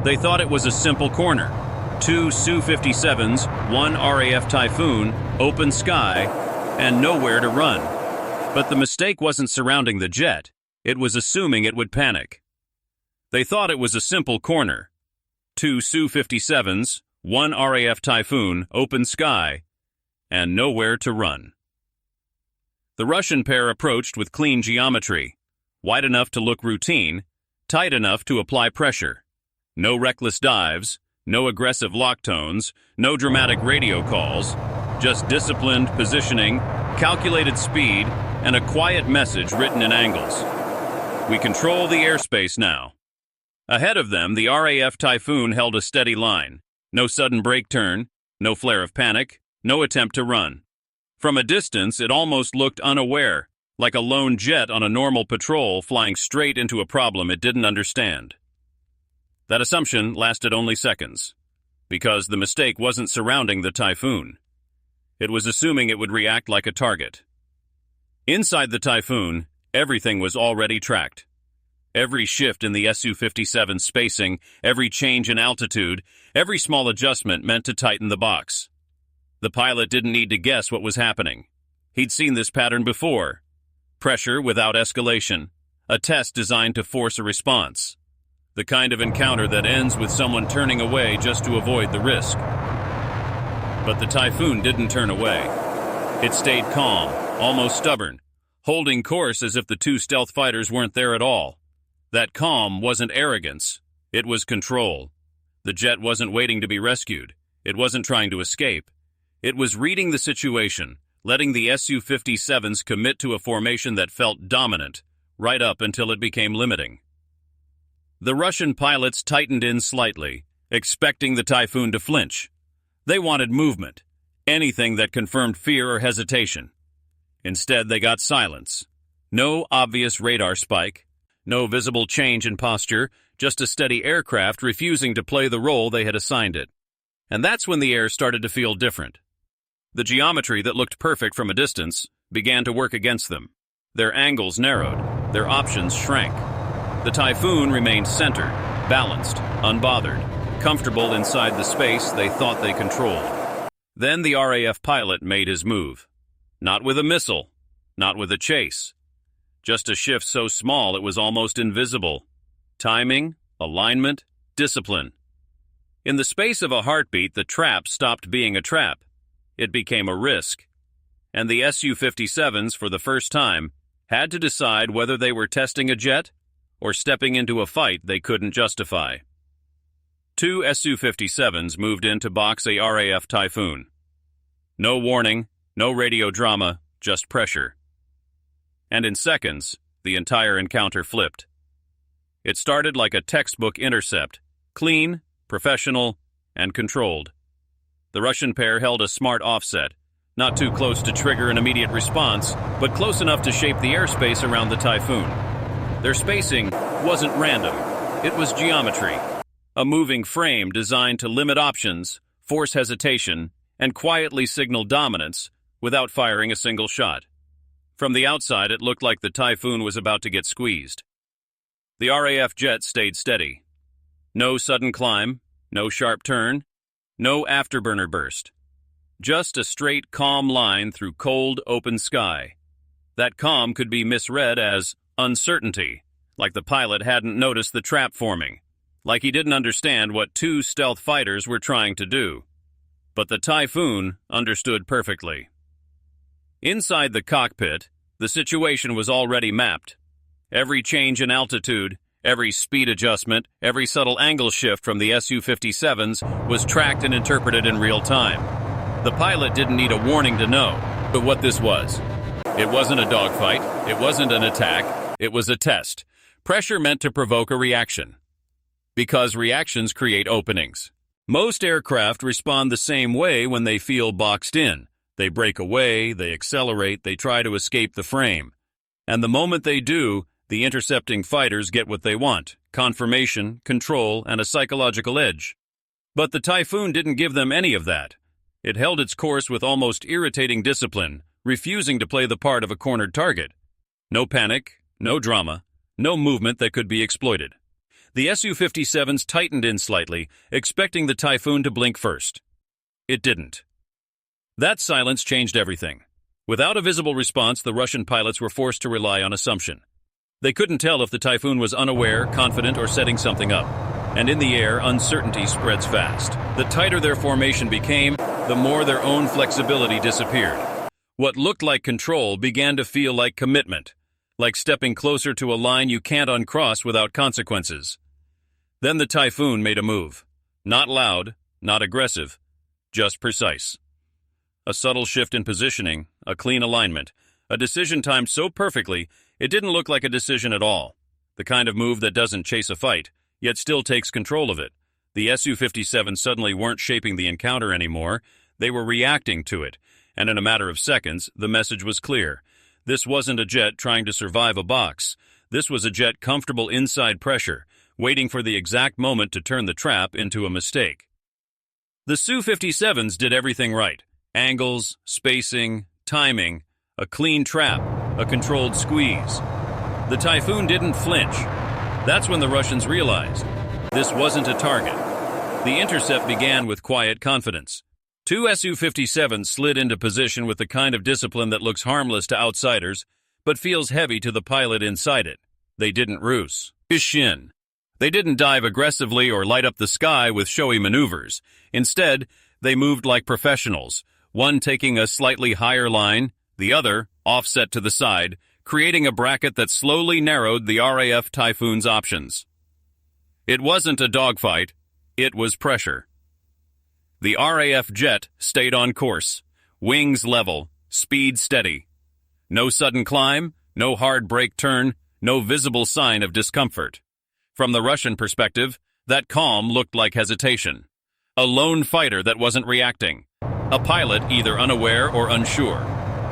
They thought it was a simple corner. 2 Su-57s, 1 RAF Typhoon, open sky, and nowhere to run. But the mistake wasn't surrounding the jet. It was assuming it would panic. They thought it was a simple corner. 2 Su-57s, 1 RAF Typhoon, open sky, and nowhere to run. The Russian pair approached with clean geometry, wide enough to look routine, tight enough to apply pressure. No reckless dives, no aggressive lock tones, no dramatic radio calls, just disciplined positioning, calculated speed, and a quiet message written in angles. We control the airspace now. Ahead of them, the RAF Typhoon held a steady line. No sudden brake turn, no flare of panic, no attempt to run. From a distance, it almost looked unaware, like a lone jet on a normal patrol flying straight into a problem it didn't understand. That assumption lasted only seconds, because the mistake wasn't surrounding the Typhoon. It was assuming it would react like a target. Inside the Typhoon, everything was already tracked. Every shift in the Su-57 spacing, every change in altitude, every small adjustment meant to tighten the box. The pilot didn't need to guess what was happening. He'd seen this pattern before. Pressure without escalation, a test designed to force a response. The kind of encounter that ends with someone turning away just to avoid the risk. But the Typhoon didn't turn away. It stayed calm, almost stubborn, holding course as if the two stealth fighters weren't there at all. That calm wasn't arrogance, it was control. The jet wasn't waiting to be rescued. It wasn't trying to escape. It was reading the situation, letting the Su-57s commit to a formation that felt dominant, right up until it became limiting. The Russian pilots tightened in slightly, expecting the Typhoon to flinch. They wanted movement, anything that confirmed fear or hesitation. Instead, they got silence. No obvious radar spike, no visible change in posture, just a steady aircraft refusing to play the role they had assigned it. And that's when the air started to feel different. The geometry that looked perfect from a distance began to work against them. Their angles narrowed, their options shrank. The Typhoon remained centered, balanced, unbothered, comfortable inside the space they thought they controlled. Then the RAF pilot made his move. Not with a missile, not with a chase. Just a shift so small it was almost invisible. Timing, alignment, discipline. In the space of a heartbeat, the trap stopped being a trap. It became a risk. And the Su-57s, for the first time, had to decide whether they were testing a jet or stepping into a fight they couldn't justify. 2 Su-57s moved in to box a RAF Typhoon. No warning, no radio drama, just pressure. And in seconds, the entire encounter flipped. It started like a textbook intercept, clean, professional, and controlled. The Russian pair held a smart offset, not too close to trigger an immediate response, but close enough to shape the airspace around the Typhoon. Their spacing wasn't random, it was geometry. A moving frame designed to limit options, force hesitation, and quietly signal dominance without firing a single shot. From the outside, it looked like the Typhoon was about to get squeezed. The RAF jet stayed steady. No sudden climb, no sharp turn, no afterburner burst. Just a straight, calm line through cold, open sky. That calm could be misread as uncertainty, like the pilot hadn't noticed the trap forming, like he didn't understand what two stealth fighters were trying to do. But the Typhoon understood perfectly. Inside the cockpit, the situation was already mapped. Every change in altitude, every speed adjustment, every subtle angle shift from the Su-57s was tracked and interpreted in real time. The pilot didn't need a warning to know what this was. It wasn't a dogfight, it wasn't an attack, it was a test. Pressure meant to provoke a reaction. Because reactions create openings. Most aircraft respond the same way when they feel boxed in. They break away, they accelerate, they try to escape the frame. And the moment they do, the intercepting fighters get what they want: confirmation, control, and a psychological edge. But the Typhoon didn't give them any of that. It held its course with almost irritating discipline, refusing to play the part of a cornered target. No panic, no drama, no movement that could be exploited. The Su-57s tightened in slightly, expecting the Typhoon to blink first. It didn't. That silence changed everything. Without a visible response, the Russian pilots were forced to rely on assumption. They couldn't tell if the Typhoon was unaware, confident, or setting something up. And in the air, uncertainty spreads fast. The tighter their formation became, the more their own flexibility disappeared. What looked like control began to feel like commitment, like stepping closer to a line you can't uncross without consequences. Then the Typhoon made a move. Not loud, not aggressive, just precise. A subtle shift in positioning, a clean alignment, a decision timed so perfectly it didn't look like a decision at all. The kind of move that doesn't chase a fight, yet still takes control of it. The Su-57 suddenly weren't shaping the encounter anymore, they were reacting to it, and in a matter of seconds, the message was clear. This wasn't a jet trying to survive a box. This was a jet comfortable inside pressure, waiting for the exact moment to turn the trap into a mistake. The Su-57s did everything right. Angles, spacing, timing, a clean trap, a controlled squeeze. The Typhoon didn't flinch. That's when the Russians realized this wasn't a target. The intercept began with quiet confidence. Two Su-57s slid into position with the kind of discipline that looks harmless to outsiders, but feels heavy to the pilot inside it. They didn't ruse. Shin. They didn't dive aggressively or light up the sky with showy maneuvers. Instead, they moved like professionals, one taking a slightly higher line, the other offset to the side, creating a bracket that slowly narrowed the RAF Typhoon's options. It wasn't a dogfight, it was pressure. The RAF jet stayed on course, wings level, speed steady. No sudden climb, no hard brake turn, no visible sign of discomfort. From the Russian perspective, that calm looked like hesitation. A lone fighter that wasn't reacting. A pilot either unaware or unsure.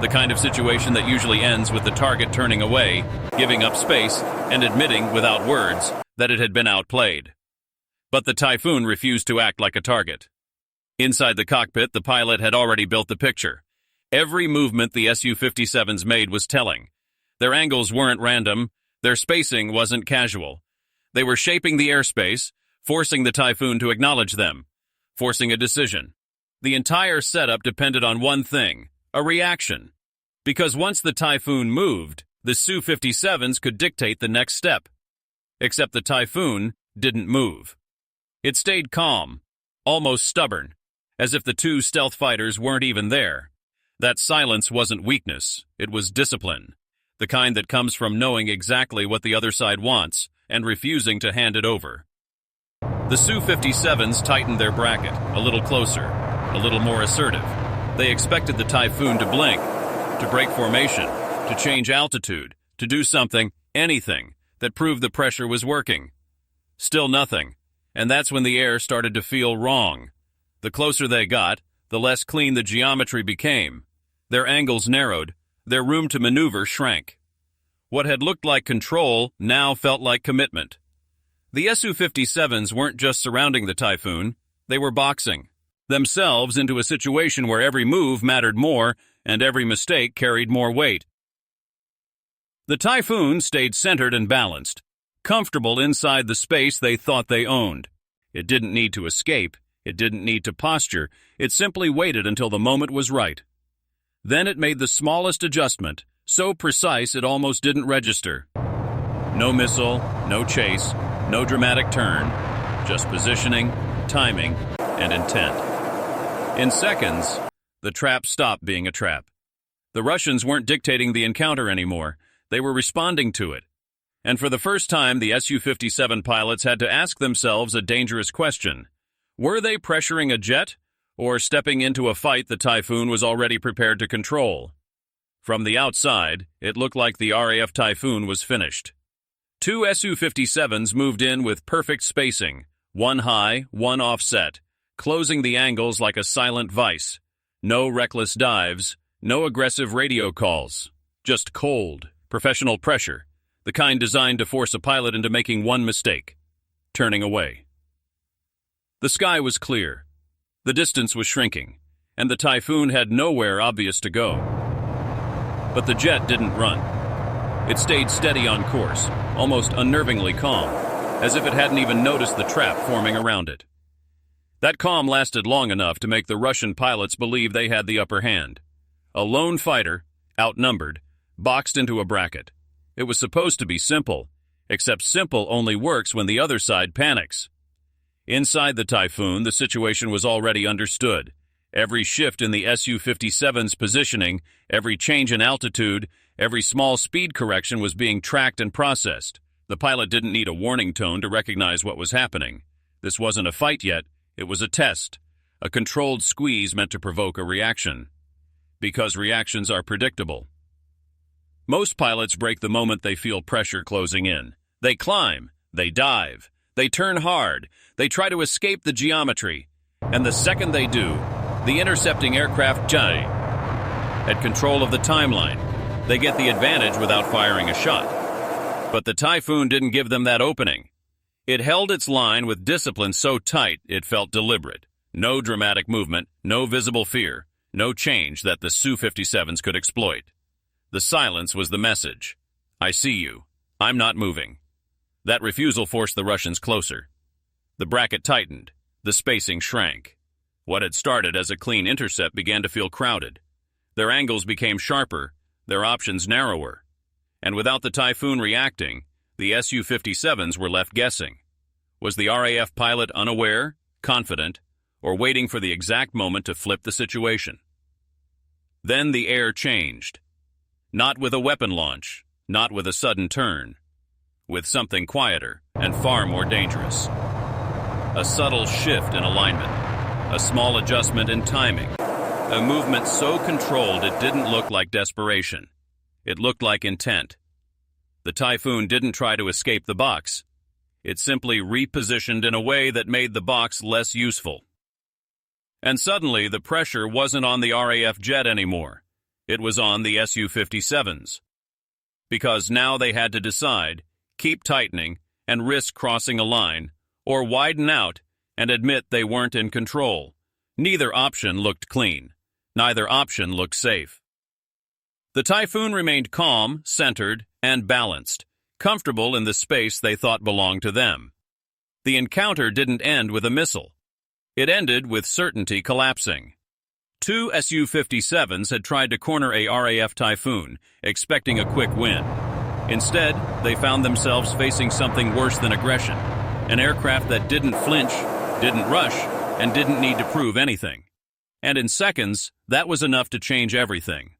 The kind of situation that usually ends with the target turning away, giving up space, and admitting without words that it had been outplayed. But the Typhoon refused to act like a target. Inside the cockpit, the pilot had already built the picture. Every movement the Su-57s made was telling. Their angles weren't random, their spacing wasn't casual. They were shaping the airspace, forcing the Typhoon to acknowledge them, forcing a decision. The entire setup depended on one thing: a reaction. Because once the Typhoon moved, the Su-57s could dictate the next step. Except the Typhoon didn't move. It stayed calm, almost stubborn, as if the two stealth fighters weren't even there. That silence wasn't weakness, it was discipline, the kind that comes from knowing exactly what the other side wants and refusing to hand it over. The Su-57s tightened their bracket, a little closer, a little more assertive. They expected the Typhoon to blink, to break formation, to change altitude, to do something, anything, that proved the pressure was working. Still nothing, and that's when the air started to feel wrong. The closer they got, the less clean the geometry became. Their angles narrowed, their room to maneuver shrank. What had looked like control now felt like commitment. The Su-57s weren't just surrounding the Typhoon, they were boxing themselves into a situation where every move mattered more and every mistake carried more weight. The Typhoon stayed centered and balanced, comfortable inside the space they thought they owned. It didn't need to escape, it didn't need to posture, it simply waited until the moment was right. Then it made the smallest adjustment, so precise it almost didn't register. No missile, no chase, no dramatic turn, just positioning, timing, and intent. In seconds, the trap stopped being a trap. The Russians weren't dictating the encounter anymore, they were responding to it. And for the first time, the Su-57 pilots had to ask themselves a dangerous question. Were they pressuring a jet, or stepping into a fight the Typhoon was already prepared to control? From the outside, it looked like the RAF Typhoon was finished. Two Su-57s moved in with perfect spacing, one high, one offset, closing the angles like a silent vice. No reckless dives, no aggressive radio calls, just cold, professional pressure, the kind designed to force a pilot into making one mistake, turning away. The sky was clear, the distance was shrinking, and the Typhoon had nowhere obvious to go. But the jet didn't run. It stayed steady on course, almost unnervingly calm. as if it hadn't even noticed the trap forming around it. That calm lasted long enough to make the Russian pilots believe they had the upper hand. A lone fighter, outnumbered, boxed into a bracket. It was supposed to be simple, except simple only works when the other side panics. Inside the Typhoon, the situation was already understood. Every shift in the Su-57's positioning, every change in altitude, every small speed correction was being tracked and processed. The pilot didn't need a warning tone to recognize what was happening. This wasn't a fight yet, it was a test, a controlled squeeze meant to provoke a reaction. Because reactions are predictable. Most pilots break the moment they feel pressure closing in. They climb, they dive, they turn hard, they try to escape the geometry, and the second they do, the intercepting aircraft had control of the timeline. They get the advantage without firing a shot. But the Typhoon didn't give them that opening. It held its line with discipline so tight it felt deliberate. No dramatic movement, no visible fear, no change that the Su-57s could exploit. The silence was the message. I see you. I'm not moving. That refusal forced the Russians closer. The bracket tightened. The spacing shrank. What had started as a clean intercept began to feel crowded. Their angles became sharper, their options narrower. And without the Typhoon reacting, the Su-57s were left guessing. Was the RAF pilot unaware, confident, or waiting for the exact moment to flip the situation? Then the air changed. Not with a weapon launch, not with a sudden turn. With something quieter and far more dangerous. A subtle shift in alignment. A small adjustment in timing. A movement so controlled it didn't look like desperation. It looked like intent. The Typhoon didn't try to escape the box. It simply repositioned in a way that made the box less useful. And suddenly, the pressure wasn't on the RAF jet anymore. It was on the Su-57s. Because now they had to decide, keep tightening and risk crossing a line, or widen out and admit they weren't in control. Neither option looked clean. Neither option looked safe. The Typhoon remained calm, centered, and balanced, comfortable in the space they thought belonged to them. The encounter didn't end with a missile. It ended with certainty collapsing. Two Su-57s had tried to corner a RAF Typhoon, expecting a quick win. Instead, they found themselves facing something worse than aggression, an aircraft that didn't flinch, didn't rush, and didn't need to prove anything. And in seconds, that was enough to change everything.